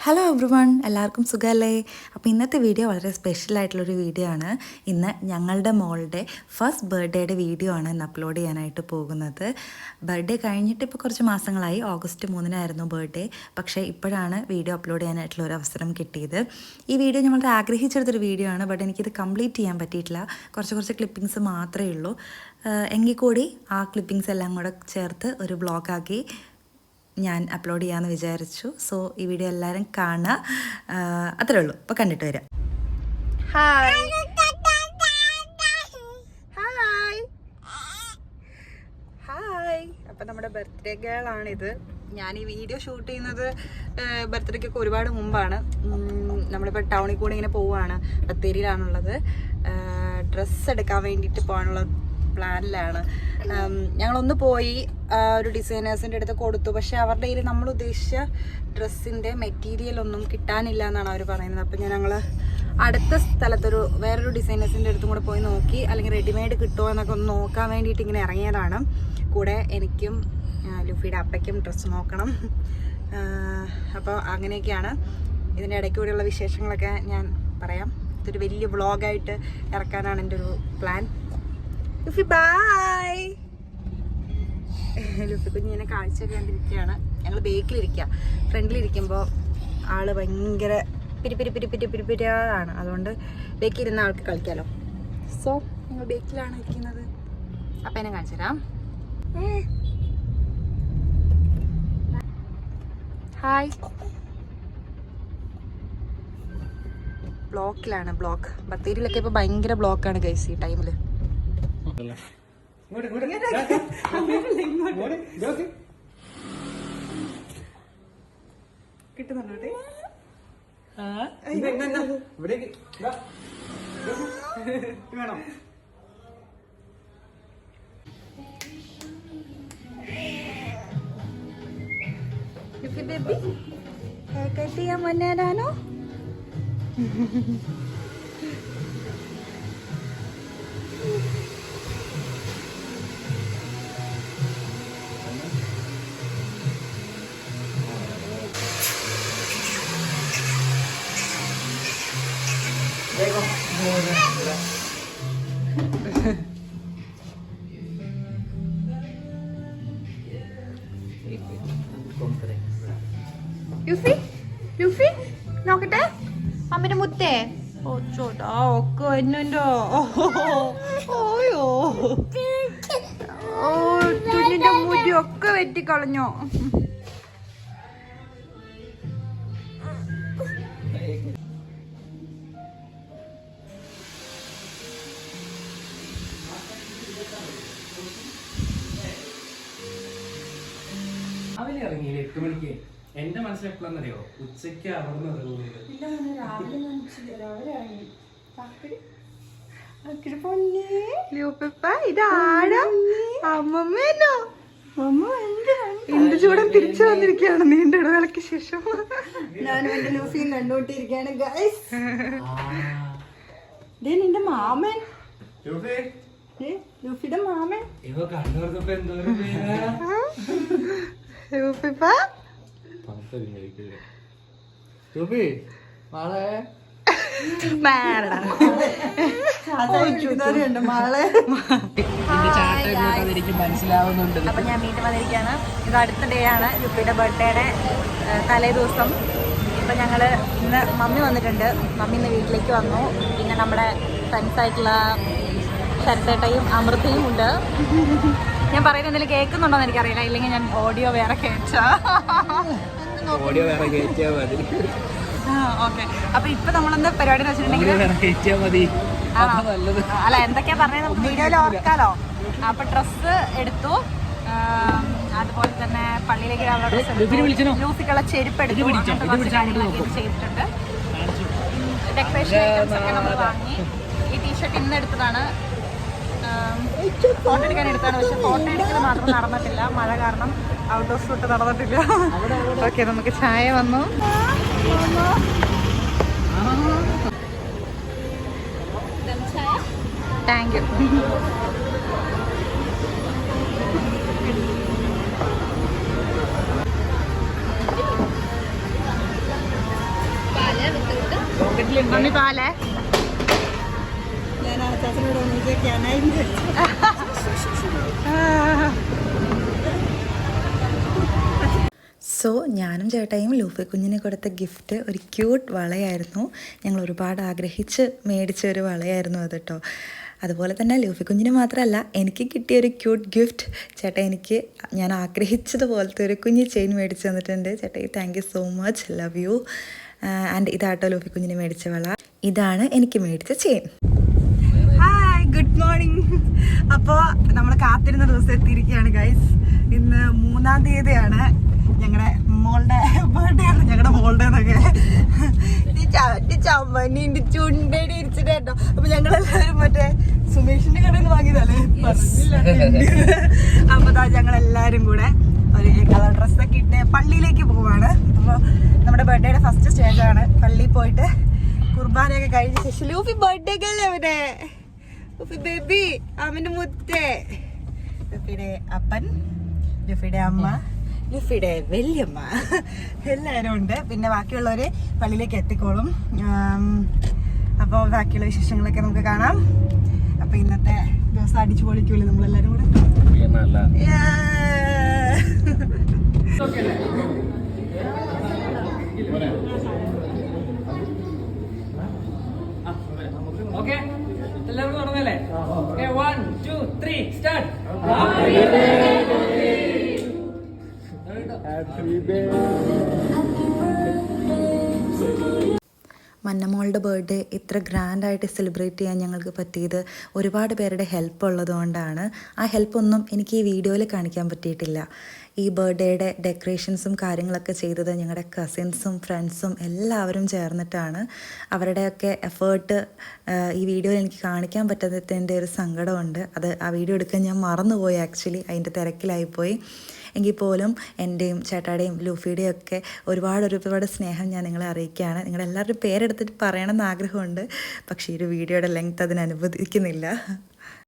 Hello everyone, എല്ലാവർക്കും സുഖമല്ലേ? അപ്പോൾ ഇന്നത്തെ വീഡിയോ വളരെ സ്പെഷ്യലായിട്ടുള്ളൊരു വീഡിയോ ആണ്. ഇന്ന് ഞങ്ങളുടെ മോളുടെ ഫസ്റ്റ് ബർത്ത്ഡേയുടെ വീഡിയോ ആണ് ഇന്ന് അപ്ലോഡ് ചെയ്യാനായിട്ട് പോകുന്നത്. ബർത്ത്ഡേ കഴിഞ്ഞിട്ട് ഇപ്പോൾ കുറച്ച് മാസങ്ങളായി. ഓഗസ്റ്റ് 3-നായിരുന്നു ബർത്ത്ഡേ. പക്ഷേ ഇപ്പോഴാണ് വീഡിയോ അപ്ലോഡ് ചെയ്യാനായിട്ടുള്ള ഒരു അവസരം കിട്ടിയത്. ഈ വീഡിയോ ഞാൻ വളരെ ആഗ്രഹിച്ചെടുത്തൊരു വീഡിയോ ആണ്. ബട്ട് എനിക്കിത് കംപ്ലീറ്റ് ചെയ്യാൻ പറ്റിയിട്ടില്ല. കുറച്ച് ക്ലിപ്പിങ്സ് മാത്രമേ ഉള്ളൂ. എങ്കിൽ കൂടി ആ ക്ലിപ്പിങ്സ് എല്ലാം കൂടെ ചേർത്ത് ഒരു വ്ളോഗാക്കി ഞാൻ അപ്ലോഡ് ചെയ്യാമെന്ന് വിചാരിച്ചു. സോ ഈ വീഡിയോ എല്ലാവരും കാണുക. അത്രേ ഉള്ളൂ. അപ്പോൾ കണ്ടിട്ട് വരാം. Hi hi hi. അപ്പം നമ്മുടെ ബർത്ത്ഡേ ഗേളാണിത്. ഞാൻ ഈ വീഡിയോ ഷൂട്ട് ചെയ്യുന്നത് ബർത്ത്ഡേക്കൊക്കെ ഒരുപാട് മുമ്പാണ്. നമ്മളിപ്പോൾ ടൗണിൽ കൂടെ ഇങ്ങനെ പോവുകയാണ്. ബത്തേരിയിലാണുള്ളത്. ഡ്രസ്സ് എടുക്കാൻ വേണ്ടിയിട്ട് പോകാനുള്ള പ്ലാനിലാണ്. ഞങ്ങളൊന്ന് പോയി ഒരു ഡിസൈനേഴ്സിൻ്റെ അടുത്ത് കൊടുത്തു. പക്ഷെ അവരുടെ കയ്യിൽ നമ്മൾ ഉദ്ദേശിച്ച ഡ്രസ്സിൻ്റെ മെറ്റീരിയൽ ഒന്നും കിട്ടാനില്ല എന്നാണ് അവർ പറയുന്നത്. അപ്പം ഞങ്ങൾ അടുത്ത സ്ഥലത്തൊരു വേറൊരു ഡിസൈനേഴ്സിൻ്റെ അടുത്തും കൂടെ പോയി നോക്കി, അല്ലെങ്കിൽ റെഡിമെയ്ഡ് കിട്ടുമോ എന്നൊക്കെ ഒന്ന് നോക്കാൻ വേണ്ടിയിട്ട് ഇങ്ങനെ ഇറങ്ങിയതാണ്. കൂടെ എനിക്കും ലുഫിയുടെ അപ്പയ്ക്കും ഡ്രസ്സ് നോക്കണം. അപ്പോൾ അങ്ങനെയൊക്കെയാണ്. ഇതിൻ്റെ ഇടയ്ക്കൂടെയുള്ള വിശേഷങ്ങളൊക്കെ ഞാൻ പറയാം. ഇതൊരു വലിയ വ്ളോഗായിട്ട് ഇറക്കാനാണ് എൻ്റെ ഒരു പ്ലാൻ. ലുഫി ബൈ. ലുഫി കുഞ്ഞിനെ കാഴ്ചയൊക്കെ കണ്ടിരിക്കുകയാണ്. ഞങ്ങൾ ബേക്കിലിരിക്കുക. ഫ്രണ്ടിലിരിക്കുമ്പോൾ ആള് ഭയങ്കര പിരിപിരിയാണ്. അതുകൊണ്ട് ബേക്കിലിരുന്ന ആൾക്ക് കളിക്കാമല്ലോ. സോ ഞങ്ങൾ ബേക്കിലാണ് ഇരിക്കുന്നത്. അപ്പം എന്നെ കാണിച്ചു തരാം. ഹായ്. ബ്ലോക്കിലാണ്. ബത്തേരിയിലൊക്കെ ഇപ്പോൾ ഭയങ്കര ബ്ലോക്കാണ് ഗൈസ് ഈ ടൈമിൽ. കിട്ടുന്നുണ്ടോ? ബേബി കട്ട് ചെയ്യാൻ വന്നേരാനോ? ലുഫി നോക്കട്ടെ അമ്മന്റെ മുത്തേ. ഓ ചോട്ടാ ഒക്കെ എന്നോ. ഓയോ ഓ തുന്നിന്റെ മുടി ഒക്കെ വെട്ടിക്കളഞ്ഞോ. അവന് ഇറങ്ങിയില്ലേ 8 മണിക്ക്? എന്റെ മനസ്സിൽ എപ്പോഴാന്നറിയോ? ഉച്ചയ്ക്ക് അവിടുന്ന് എന്ത് ചൂടം തിരിച്ചു വന്നിരിക്കുകയാണ് നീണ്ട ഇടവേളയ്ക്ക് ശേഷം. ഞാനും എന്റെ ലൂഫിയും കണ്ടുകൊണ്ടിരിക്കുകയാണ് ഗൈസ്. നിന്റെ മാമൻ, ലൂഫിയുടെ മാമൻ. ഇവ കണ്ടുകൊടുത്തപ്പോ എന്തോരം മനസ്സിലാവുന്നുണ്ട്. അപ്പൊ ഞാൻ വീട്ടിൽ വന്നിരിക്കുകയാണ്. ഇത് അടുത്ത ഡേ ആണ്, ലുപ്പിയുടെ ബർത്ത്ഡേയുടെ തലേ ദിവസം. ഇപ്പൊ ഞങ്ങള് ഇന്ന് മമ്മി വന്നിട്ടുണ്ട്. മമ്മി ഇന്ന് വീട്ടിലേക്ക് വന്നു. പിന്നെ നമ്മുടെ ഫ്രണ്ട്സ് ആയിട്ടുള്ള ശരത്തേട്ടയും അമൃതയും ഉണ്ട്. ഞാൻ പറയുന്നത് എന്തെങ്കിലും കേൾക്കുന്നുണ്ടോന്ന് എനിക്കറിയില്ല. ഇല്ലെങ്കിൽ ഞാൻ ഓഡിയോ വേറെ കേട്ടാ മതി. ഓക്കെ. അപ്പൊ ഇപ്പൊ നമ്മളെന്താ പരിപാടി എന്ന് വെച്ചിട്ടുണ്ടെങ്കിൽ, അല്ല എന്തൊക്കെയാ പറഞ്ഞത് നമുക്ക് വീഡിയോയിൽ ഓർക്കാലോ. അപ്പൊ ഡ്രസ്സ് എടുത്തു. അതുപോലെ തന്നെ പള്ളിയിലേക്ക് ലൂഫിക്കുള്ള ചെരുപ്പ് എടുത്തു. ചെയ്തിട്ടുണ്ട്. ഡെക്കറേഷൻ ഐറ്റംസ് ഒക്കെ നമ്മൾ വാങ്ങി. ഈ ടീഷർട്ട് ഇന്ന് എടുത്തതാണ്. ഫോട്ടോ എടുക്കാൻ എടുത്താണ്. പക്ഷെ ഫോട്ടോ എടുക്കൽ മാത്രം നടന്നിട്ടില്ല. മഴ കാരണം ഔട്ട്ഡോർ ഷൂട്ട് നടന്നിട്ടില്ല. ഓക്കെ, നമുക്ക് ചായ വന്നു. Thank you. പോക്കറ്റിലുണ്ട്. മമ്മി പാലേ ഞാൻ ആ ചാച്ചനോട് ഒന്നിച്ചേക്കാനായിരുന്നു. സോ ഞാനും ചേട്ടായും ലൂഫി കുഞ്ഞിന് കൊടുത്ത ഗിഫ്റ്റ് ഒരു ക്യൂട്ട് വളയായിരുന്നു. ഞങ്ങൾ ഒരുപാട് ആഗ്രഹിച്ച് മേടിച്ച ഒരു വളയായിരുന്നു അത് കേട്ടോ. അതുപോലെ തന്നെ ലൂഫി കുഞ്ഞിന് മാത്രമല്ല എനിക്ക് കിട്ടിയൊരു ക്യൂട്ട് ഗിഫ്റ്റ്. ചേട്ടാ എനിക്ക് ഞാൻ ആഗ്രഹിച്ചതുപോലത്തെ ഒരു കുഞ്ഞ് ചെയിൻ മേടിച്ച് തന്നിട്ടുണ്ട്. ചേട്ടാ thank you so much, love you. And ഇതാട്ടോ ലൂഫി കുഞ്ഞിന് മേടിച്ച വള. ഇതാണ് എനിക്ക് മേടിച്ച ചെയിൻ. Hi, good morning. അപ്പോൾ നമ്മൾ കാത്തിരുന്ന ദിവസം എത്തിയിരിക്കുകയാണ് ഗൈസ്. ഇന്ന് 3-ാം തീയതിയാണ്. ഞങ്ങളുടെ മോളുടെ ബർത്ത്ഡേ ആണ്. ഞങ്ങളുടെ മോളുടെ എന്നൊക്കെ ചമ്മന്റെ ചുണ്ടടി ഇരിച്ചിട്ട് കേട്ടോ. അപ്പൊ ഞങ്ങളെല്ലാവരും മറ്റേ സുമേഷിന്റെ കടയിൽ നിന്ന് വാങ്ങിയതല്ലേ അപ്പൊ ഞങ്ങളെല്ലാരും കൂടെ ഒരു കളർ ഡ്രസ്സൊക്കെ ഇട്ട് പള്ളിയിലേക്ക് പോവാണ്. അപ്പോൾ നമ്മുടെ ബർത്ത്ഡേയുടെ ഫസ്റ്റ് സ്റ്റേജാണ്. പള്ളിയിൽ പോയിട്ട് കുർബാനയൊക്കെ കഴിഞ്ഞ ശേഷം ലൂഫി ബർത്ത്ഡേ അല്ലേ അവനെ, ലൂഫി ബേബി, അവന്റെ മുത്തേ, ലൂഫിയുടെ അപ്പൻ, ലൂഫിയുടെ അമ്മ, ലുഫിയുടെ വല്യമ്മ എല്ലാവരും ഉണ്ട്. പിന്നെ ബാക്കിയുള്ളവർ പള്ളിയിലേക്ക് എത്തിക്കോളും. അപ്പോൾ ബാക്കിയുള്ള വിശേഷങ്ങളൊക്കെ നമുക്ക് കാണാം. അപ്പോൾ ഇന്നത്തെ ദിവസം അടിച്ചു പൊളിക്കൂല്ലേ നമ്മളെല്ലാവരും കൂടെ. ഓക്കെ, എല്ലാവർക്കും തുടങ്ങല്ലേ? 1 2 3 സ്റ്റാർട്ട്. മന്നമോളുടെ ബർത്ത്ഡേ ഇത്ര ഗ്രാൻഡായിട്ട് സെലിബ്രേറ്റ് ചെയ്യാൻ ഞങ്ങൾക്ക് പറ്റിയത് ഒരുപാട് പേരുടെ ഹെൽപ്പ് ഉള്ളതുകൊണ്ടാണ്. ആ ഹെൽപ്പൊന്നും എനിക്ക് ഈ വീഡിയോയിൽ കാണിക്കാൻ പറ്റിയിട്ടില്ല. ഈ ബർത്ത്ഡേയുടെ ഡെക്കറേഷൻസും കാര്യങ്ങളൊക്കെ ചെയ്തത് ഞങ്ങളുടെ കസിൻസും ഫ്രണ്ട്സും എല്ലാവരും ചേർന്നിട്ടാണ്. അവരുടെയൊക്കെ എഫേർട്ട് ഈ വീഡിയോയിൽ എനിക്ക് കാണിക്കാൻ പറ്റാത്തതിൻ്റെ ഒരു സങ്കടമുണ്ട്. അത് ആ വീഡിയോ എടുക്കാൻ ഞാൻ മറന്നുപോയി. ആക്ച്വലി അതിൻ്റെ തിരക്കിലായിപ്പോയി. എങ്കിൽ പോലും എൻ്റെയും ചേട്ടായുടെയും ലൂഫിയുടെയും ഒക്കെ ഒരുപാട് സ്നേഹം ഞാൻ നിങ്ങളെ അറിയിക്കുകയാണ്. നിങ്ങളെല്ലാവരും പേരെടുത്തിട്ട് പറയണമെന്ന് ആഗ്രഹമുണ്ട്. പക്ഷേ ഈ ഒരു വീഡിയോയുടെ ലെങ്ത് അതിന് അനുവദിക്കുന്നില്ല.